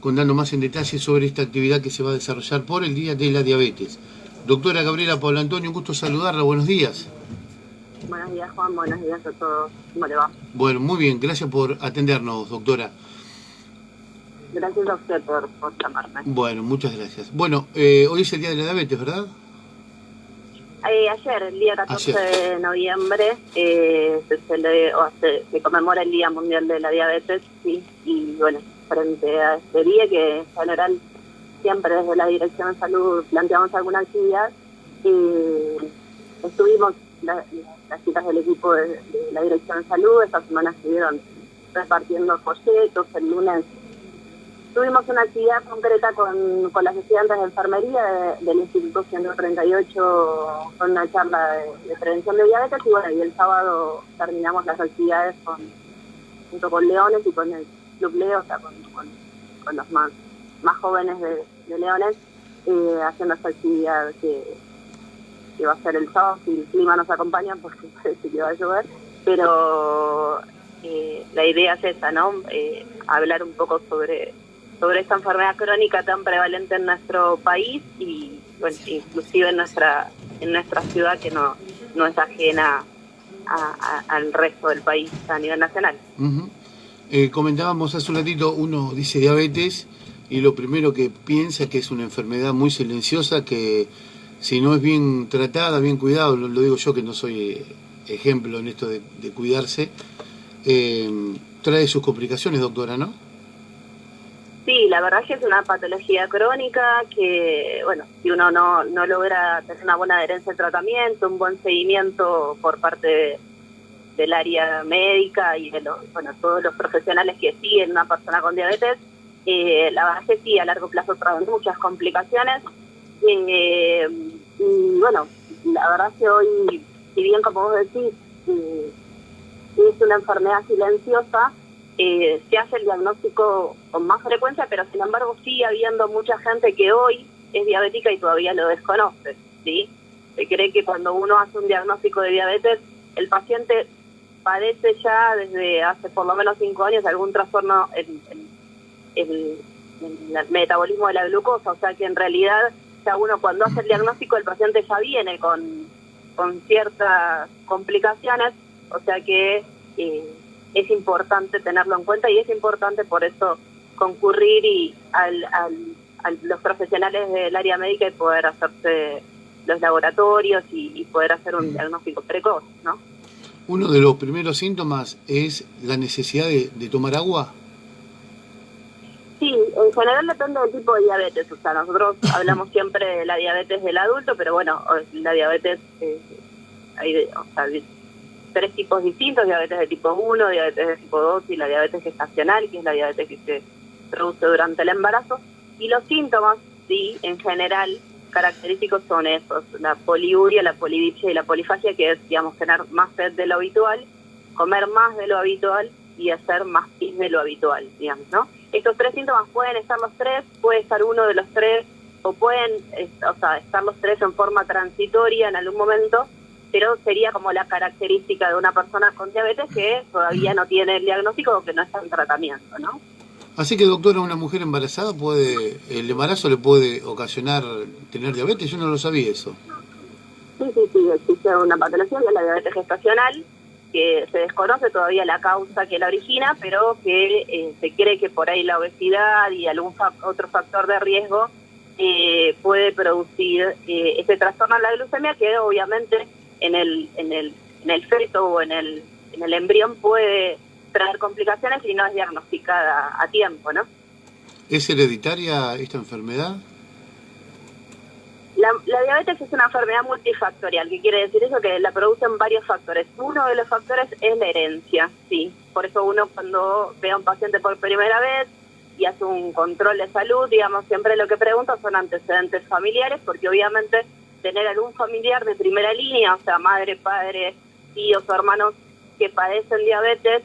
contando más en detalle sobre esta actividad que se va a desarrollar por el Día de la Diabetes. Doctora Gabriela Pablo Antonio, un gusto saludarla, buenos días. Buenos días, Juan, buenos días a todos. ¿Cómo le va? Bueno, muy bien, gracias por atendernos, doctora. Gracias a usted por llamarme. Bueno, muchas gracias. Bueno, hoy es el Día de la Diabetes, ¿verdad? Ayer, el día 14 de noviembre, se conmemora el Día Mundial de la Diabetes, sí, y bueno, frente a este día que en general siempre desde la Dirección de Salud planteamos alguna actividad, estuvimos las chicas del equipo de la Dirección de Salud, esta semana estuvieron repartiendo folletos, el lunes tuvimos una actividad concreta con las estudiantes de enfermería del Instituto 138 con una charla de prevención de diabetes y bueno, y el sábado terminamos las actividades junto con Leones y con el Club Leo, o sea, con los más jóvenes de Leones, haciendo esta actividad que va a ser el sábado, si el clima nos acompaña, porque parece que va a llover, pero la idea es esa, ¿no? Hablar un poco sobre esta enfermedad crónica tan prevalente en nuestro país y bueno, inclusive en nuestra ciudad, que no es ajena al resto del país a nivel nacional. Comentábamos hace un ratito, uno dice diabetes y lo primero que piensa que es una enfermedad muy silenciosa que si no es bien tratada, bien cuidado, lo digo yo que no soy ejemplo en esto de cuidarse, trae sus complicaciones, doctora, ¿no? Sí, la verdad es que es una patología crónica que, bueno, si uno no logra tener una buena adherencia al tratamiento, un buen seguimiento por parte del área médica y de todos los profesionales que siguen una persona con diabetes, la verdad es que sí, a largo plazo trae muchas complicaciones. Y bueno, la verdad es que hoy, si bien como vos decís, es una enfermedad silenciosa, se hace el diagnóstico con más frecuencia, pero sin embargo sigue habiendo mucha gente que hoy es diabética y todavía lo desconoce, ¿sí? Se cree que cuando uno hace un diagnóstico de diabetes, el paciente padece ya desde hace por lo menos 5 años algún trastorno en el metabolismo de la glucosa, o sea que en realidad ya uno cuando hace el diagnóstico el paciente ya viene con ciertas complicaciones, o sea que es importante tenerlo en cuenta y es importante por eso concurrir a los profesionales del área médica y poder hacerse los laboratorios y poder hacer un diagnóstico precoz, ¿no? Uno de los primeros síntomas es la necesidad de tomar agua. Sí, en general depende del tipo de diabetes, o sea, nosotros hablamos siempre de la diabetes del adulto, pero bueno, la diabetes, hay 3 tipos distintos: diabetes de tipo 1, diabetes de tipo 2 y la diabetes gestacional, que es la diabetes que se produce durante el embarazo. Y los síntomas, sí, en general, característicos son esos: la poliuria, la polidipsia y la polifagia, que es, digamos, tener más sed de lo habitual, comer más de lo habitual y hacer más pis de lo habitual, digamos, ¿no? Estos 3 síntomas pueden estar los 3, puede estar uno de los 3, o pueden estar los 3 en forma transitoria en algún momento, pero sería como la característica de una persona con diabetes que todavía no tiene el diagnóstico o que no está en tratamiento, ¿no? Así que, doctora, una mujer embarazada el embarazo le puede ocasionar tener diabetes. Yo no lo sabía eso. Sí, existe una patología que es la diabetes gestacional, que se desconoce todavía la causa que la origina, pero que se cree que por ahí la obesidad y algún otro factor de riesgo puede producir este trastorno de la glucemia, que obviamente en el feto o en el embrión puede traer complicaciones si no es diagnosticada a tiempo, ¿no? ¿Es hereditaria esta enfermedad? La diabetes es una enfermedad multifactorial. ¿Qué quiere decir eso? Que la producen varios factores. Uno de los factores es la herencia, sí. Por eso uno, cuando ve a un paciente por primera vez y hace un control de salud, digamos, siempre lo que pregunta son antecedentes familiares, porque obviamente tener algún familiar de primera línea, o sea, madre, padre, tíos o hermanos que padecen diabetes,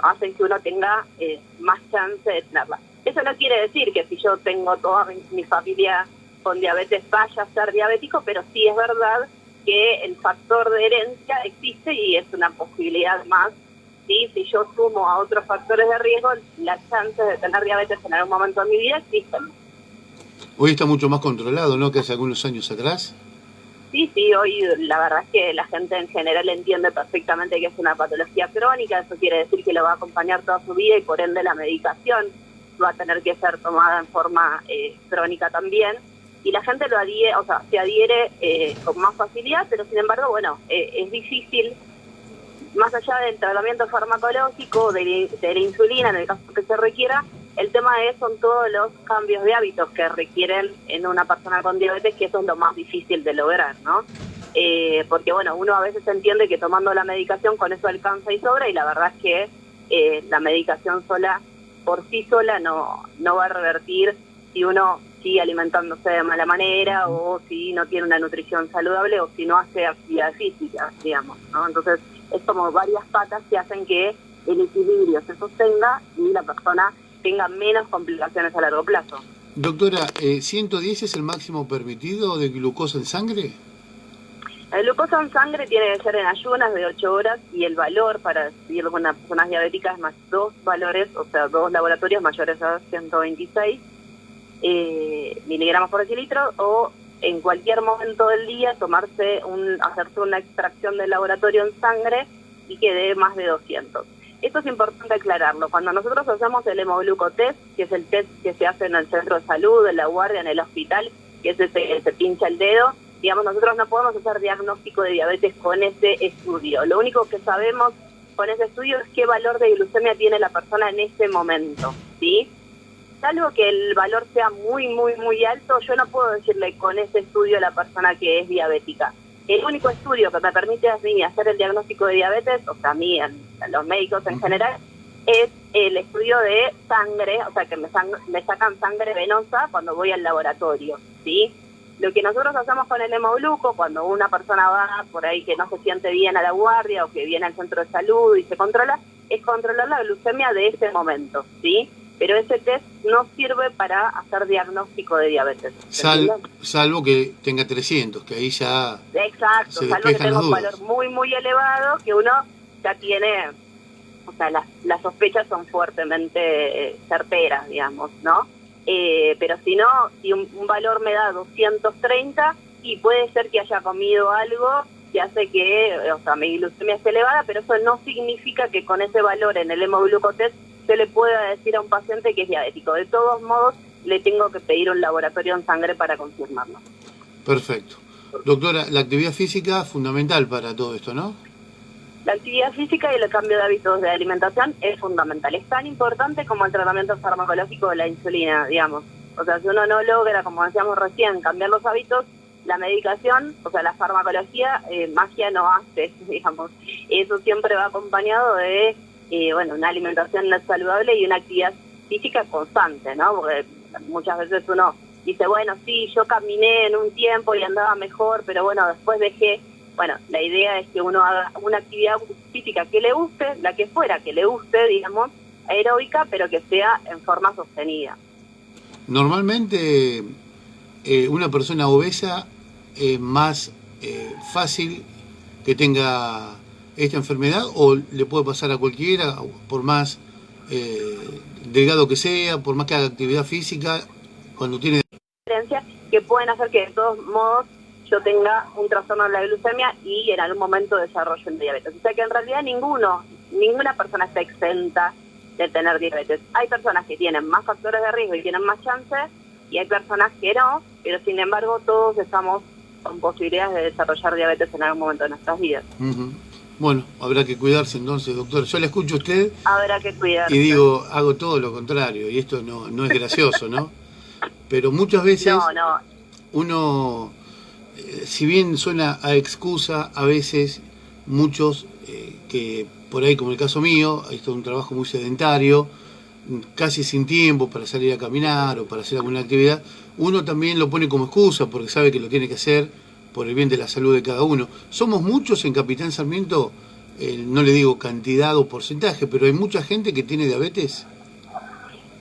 hacen que uno tenga más chance de tenerla. Eso no quiere decir que si yo tengo toda mi familia con diabetes vaya a ser diabético, pero sí es verdad que el factor de herencia existe y es una posibilidad más ¿sí? Si yo sumo a otros factores de riesgo, las chances de tener diabetes en algún momento de mi vida existen. Hoy está mucho más controlado, ¿no?, que hace algunos años atrás. Sí, hoy la verdad es que la gente en general entiende perfectamente que es una patología crónica, eso quiere decir que lo va a acompañar toda su vida y por ende la medicación va a tener que ser tomada en forma crónica también, y la gente lo adhiere, o sea, se adhiere con más facilidad, pero sin embargo, bueno, es difícil, más allá del tratamiento farmacológico, de la insulina, en el caso que se requiera. El tema son todos los cambios de hábitos que requieren en una persona con diabetes, que eso es lo más difícil de lograr, ¿no? Porque, bueno, uno a veces entiende que tomando la medicación con eso alcanza y sobra, y la verdad es que la medicación sola, por sí sola, no va a revertir si uno sigue alimentándose de mala manera, o si no tiene una nutrición saludable, o si no hace actividad física, digamos, ¿no? Entonces, es como varias patas que hacen que el equilibrio se sostenga y la persona tenga menos complicaciones a largo plazo. Doctora, ¿110 es el máximo permitido de glucosa en sangre? El glucosa en sangre tiene que ser en ayunas de 8 horas, y el valor para decidir con una persona diabética es más 2 valores, o sea, 2 laboratorios mayores a 126 miligramos por decilitro, o en cualquier momento del día hacerse una extracción del laboratorio en sangre y que dé más de 200. Esto es importante aclararlo. Cuando nosotros hacemos el hemoglucotest, que es el test que se hace en el centro de salud, en la guardia, en el hospital, que es ese que se pincha el dedo, digamos, nosotros no podemos hacer diagnóstico de diabetes con ese estudio. Lo único que sabemos con ese estudio es qué valor de glucemia tiene la persona en ese momento, ¿sí? Salvo que el valor sea muy, muy, muy alto, yo no puedo decirle con ese estudio a la persona que es diabética. El único estudio que me permite a mí hacer el diagnóstico de diabetes, o sea, a mí, a los médicos en general, es el estudio de sangre, o sea, que me sacan sangre venosa cuando voy al laboratorio, ¿sí? Lo que nosotros hacemos con el hemogluco, cuando una persona va por ahí que no se siente bien a la guardia o que viene al centro de salud y se controla, es controlar la glucemia de ese momento, ¿sí? Pero ese test no sirve para hacer diagnóstico de diabetes. Salvo que tenga 300, que ahí ya... Exacto, se salvo que despejan tenga las un dudas. valor muy, muy elevado, que uno ya tiene, o sea, las sospechas son fuertemente certeras, digamos, ¿no? Pero si no, si un valor me da 230, y puede ser que haya comido algo que hace que, o sea, mi glucemia esté elevada, pero eso no significa que con ese valor en el hemoglucotest se le pueda decir a un paciente que es diabético. De todos modos, le tengo que pedir un laboratorio en sangre para confirmarlo. Perfecto. Doctora, la actividad física es fundamental para todo esto, ¿no? La actividad física y el cambio de hábitos de alimentación es fundamental. Es tan importante como el tratamiento farmacológico de la insulina, digamos. O sea, si uno no logra, como decíamos recién, cambiar los hábitos, la medicación, o sea, la farmacología, magia no hace, digamos. Eso siempre va acompañado de una alimentación saludable y una actividad física constante, ¿no? Porque muchas veces uno dice, bueno, sí, yo caminé en un tiempo y andaba mejor, pero bueno, después dejé. Bueno, la idea es que uno haga una actividad física que le guste, la que fuera, que le guste, digamos, aeróbica, pero que sea en forma sostenida. Normalmente, una persona obesa es más fácil que tenga esta enfermedad, o le puede pasar a cualquiera, por más delgado que sea, por más que haga actividad física, cuando tiene... Que pueden hacer que de todos modos yo tenga un trastorno de la glucemia y en algún momento desarrolle el diabetes. O sea que en realidad ninguna persona está exenta de tener diabetes. Hay personas que tienen más factores de riesgo y tienen más chances, y hay personas que no, pero sin embargo todos estamos con posibilidades de desarrollar diabetes en algún momento de nuestras vidas. Uh-huh. Bueno, habrá que cuidarse entonces, doctor. Yo le escucho a usted Habrá que cuidarse. Y digo, hago todo lo contrario, y esto no es gracioso, ¿no? Pero muchas veces uno, si bien suena a excusa, a veces muchos que por ahí, como el caso mío, esto es un trabajo muy sedentario, casi sin tiempo para salir a caminar o para hacer alguna actividad, uno también lo pone como excusa porque sabe que lo tiene que hacer por el bien de la salud de cada uno. Somos muchos en Capitán Sarmiento, no le digo cantidad o porcentaje, pero hay mucha gente que tiene diabetes.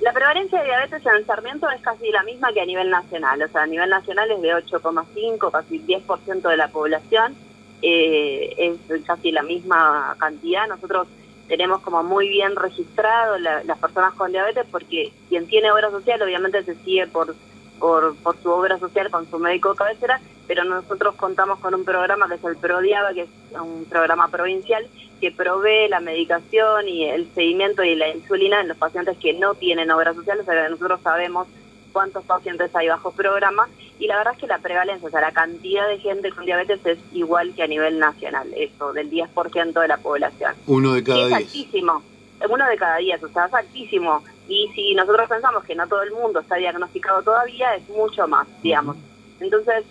La prevalencia de diabetes en Sarmiento es casi la misma que a nivel nacional. O sea, a nivel nacional es de 8,5, casi 10% de la población. Es casi la misma cantidad. Nosotros tenemos como muy bien registrado las personas con diabetes, porque quien tiene obra social obviamente se sigue por su obra social con su médico de cabecera, pero nosotros contamos con un programa que es el ProDiaba, que es un programa provincial que provee la medicación y el seguimiento y la insulina en los pacientes que no tienen obra social. O sea, que nosotros sabemos cuántos pacientes hay bajo programa, y la verdad es que la prevalencia, o sea, la cantidad de gente con diabetes es igual que a nivel nacional, eso, del 10% de la población. Uno de cada 10. Es altísimo, uno de cada 10, o sea, es altísimo. Y si nosotros pensamos que no todo el mundo está diagnosticado todavía, es mucho más, digamos. Entonces,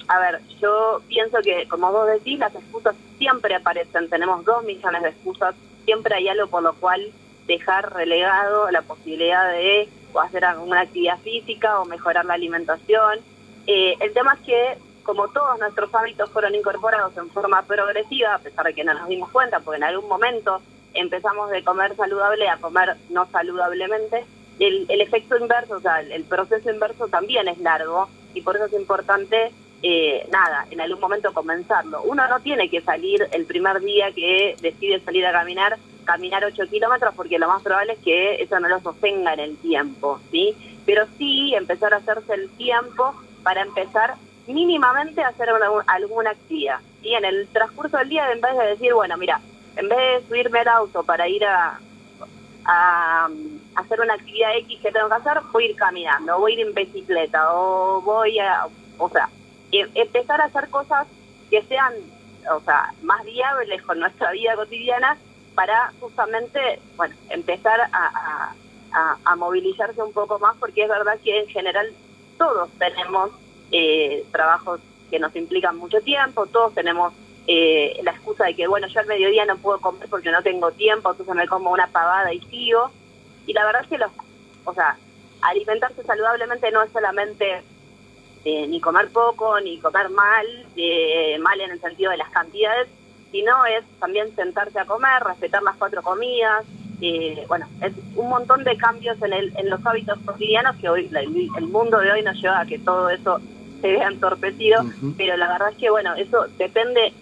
a ver, yo pienso que, como vos decís, las excusas siempre aparecen, tenemos 2 millones de excusas, siempre hay algo por lo cual dejar relegado la posibilidad de hacer alguna actividad física o mejorar la alimentación. El tema es que, como todos nuestros hábitos fueron incorporados en forma progresiva, a pesar de que no nos dimos cuenta, porque en algún momento empezamos de comer saludable a comer no saludablemente, el efecto inverso, o sea, el proceso inverso también es largo, y por eso es importante, en algún momento comenzarlo. Uno no tiene que salir el primer día que decide salir a caminar 8 kilómetros, porque lo más probable es que eso no lo sostenga en el tiempo, ¿sí? Pero sí empezar a hacerse el tiempo para empezar mínimamente a hacer alguna actividad, ¿sí? En el transcurso del día, en vez de decir, bueno, mira, en vez de subirme al auto para ir a hacer una actividad X que tengo que hacer, voy a ir caminando, voy a ir en bicicleta, o sea, empezar a hacer cosas que sean, o sea, más viables con nuestra vida cotidiana, para justamente, bueno, empezar a movilizarse un poco más, porque es verdad que en general todos tenemos trabajos que nos implican mucho tiempo, todos tenemos la excusa de que, bueno, yo al mediodía no puedo comer porque no tengo tiempo, entonces me como una pavada y sigo. Y la verdad es que alimentarse saludablemente no es solamente ni comer poco, ni comer mal en el sentido de las cantidades, sino es también sentarse a comer, respetar las 4 comidas. Bueno, es un montón de cambios en los hábitos cotidianos que hoy el mundo de hoy nos lleva a que todo eso se vea entorpecido, pero la verdad es que, bueno, eso depende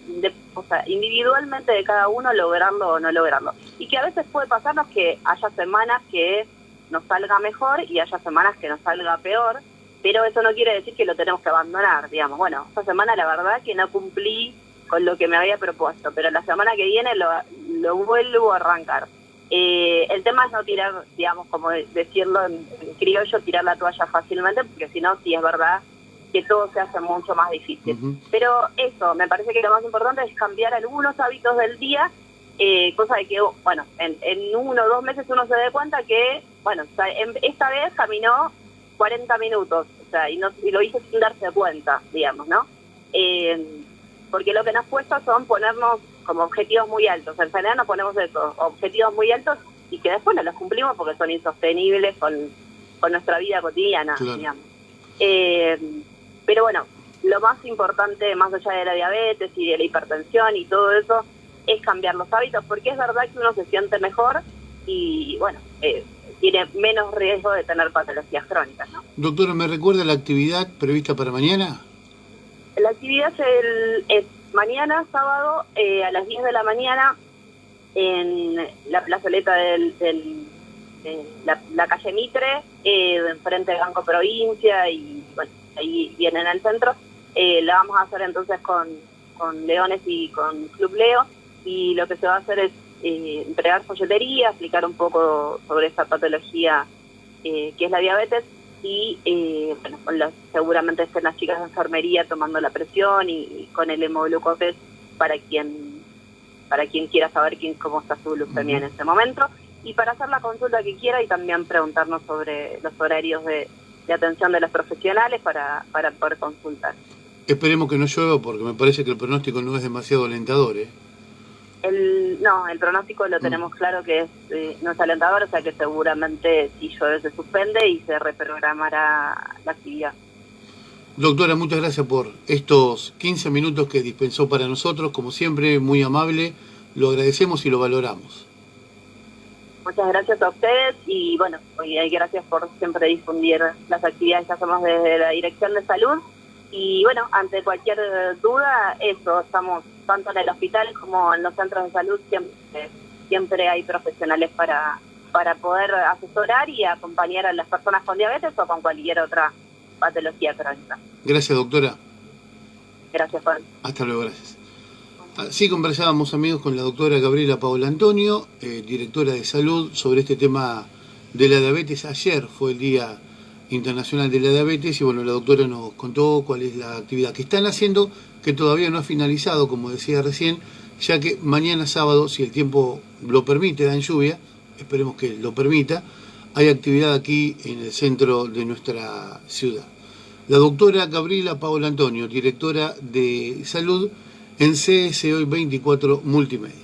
individualmente de cada uno lograrlo o no lograrlo. Y que a veces puede pasarnos que haya semanas que nos salga mejor y haya semanas que nos salga peor, pero eso no quiere decir que lo tenemos que abandonar, digamos. Bueno, esta semana la verdad que no cumplí con lo que me había propuesto, pero la semana que viene lo vuelvo a arrancar. El tema es no tirar, digamos, como decirlo en criollo, tirar la toalla fácilmente, porque si no, sí es verdad que todo se hace mucho más difícil. Pero eso, me parece que lo más importante es cambiar algunos hábitos del día, cosa de que, bueno, en 1 o 2 meses uno se dé cuenta que, bueno, esta vez caminó 40 minutos, o sea, y lo hizo sin darse cuenta, digamos, ¿no? Porque lo que nos cuesta son ponernos como objetivos muy altos. En general nos ponemos esos objetivos muy altos y que después no los cumplimos porque son insostenibles con nuestra vida cotidiana, claro, digamos. Pero bueno, lo más importante, más allá de la diabetes y de la hipertensión y todo eso, es cambiar los hábitos, porque es verdad que uno se siente mejor y, bueno, tiene menos riesgo de tener patologías crónicas, ¿no? Doctora, ¿me recuerda la actividad prevista para mañana? La actividad es mañana, sábado, a las 10 de la mañana, en la plazoleta de la calle Mitre, enfrente del Banco Provincia, y bueno, ahí vienen al centro. La vamos a hacer entonces con Leones y con Club Leo, y lo que se va a hacer es entregar folletería, explicar un poco sobre esa patología que es la diabetes, y bueno, seguramente estén las chicas de enfermería tomando la presión y con el hemoglucose para quien quiera saber cómo está su glucemia en ese momento, y para hacer la consulta que quiera, y también preguntarnos sobre los horarios de atención de los profesionales para poder consultar. Esperemos que no llueva, porque me parece que el pronóstico no es demasiado alentador, ¿eh? El pronóstico lo tenemos claro que no es alentador, o sea que seguramente si llueve se suspende y se reprogramará la actividad. Doctora, muchas gracias por estos 15 minutos que dispensó para nosotros, como siempre, muy amable, lo agradecemos y lo valoramos. Muchas gracias a ustedes y bueno, gracias por siempre difundir las actividades que hacemos desde la Dirección de Salud. Y bueno, ante cualquier duda, estamos tanto en el hospital como en los centros de salud siempre siempre hay profesionales para poder asesorar y acompañar a las personas con diabetes o con cualquier otra patología crónica. Gracias, doctora. Gracias, Juan. Hasta luego, gracias. Así conversábamos, amigos, con la doctora Gabriela Paola Antonio, directora de salud, sobre este tema de la diabetes. Ayer fue el Día Internacional de la Diabetes y bueno, la doctora nos contó cuál es la actividad que están haciendo, que todavía no ha finalizado, como decía recién, ya que mañana sábado, si el tiempo lo permite, da en lluvia, esperemos que lo permita, hay actividad aquí en el centro de nuestra ciudad. La doctora Gabriela Paola Antonio, directora de salud en CS Hoy 24 Multimedia.